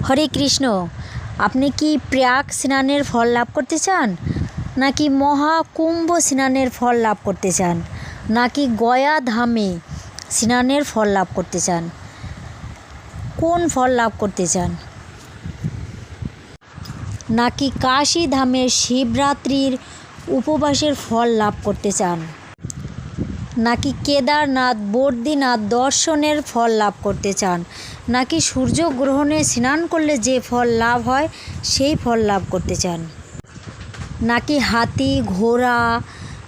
হরে কৃষ্ণ। আপনি কি প্রাক স্নানের ফল লাভ করতে চান, নাকি মহাকুম্ভ স্নানের ফল লাভ করতে চান, নাকি গয়া ধামে স্নানের ফল লাভ করতে চান? কোন ফল লাভ করতে চান? নাকি কাশী ধামের শিবরাত্রির উপবাসের ফল লাভ করতে চান, নাকি কেদারনাথ বদ্রীনাথ দর্শনের ফল লাভ করতে চান, নাকি সূর্যগ্রহণে স্নান করলে যে ফল লাভ হয় সেই ফল লাভ করতে চান, নাকি হাতি ঘোড়া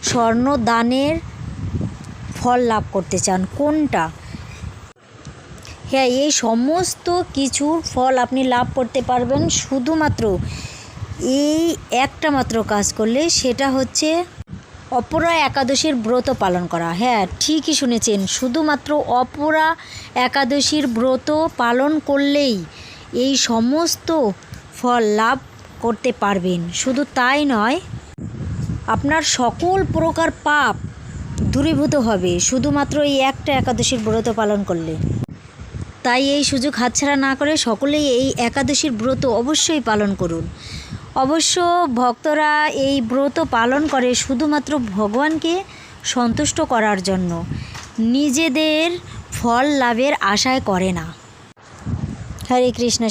স্বর্ণদানের ফল লাভ করতে চান? কোনটা? হ্যাঁ, এই সমস্ত কিছুর ফল আপনি লাভ করতে পারবেন শুধুমাত্র এই একটা মাত্র কাজ করলে, সেটা হচ্ছে অপরা একাদশীর ব্রত পালন করা। হ্যাঁ, ঠিকই শুনেছেন, শুধুমাত্র অপরা একাদশীর ব্রত পালন করলেই এই সমস্ত ফল লাভ করতে পারবেন। শুধু তাই নয়, আপনার সকল প্রকার পাপ দূরীভূত হবে শুধুমাত্র এই একটা একাদশীর ব্রত পালন করলে। তাই এই সুযোগ হাতছাড়া না করে সকলেই এই একাদশীর ব্রত অবশ্যই পালন করুন। অবশ্য ভক্তরা এই ব্রত পালন করে শুধুমাত্র ভগবানকে সন্তুষ্ট করার জন্য, নিজেদের ফল লাভের আশায় করে না। হরে কৃষ্ণ।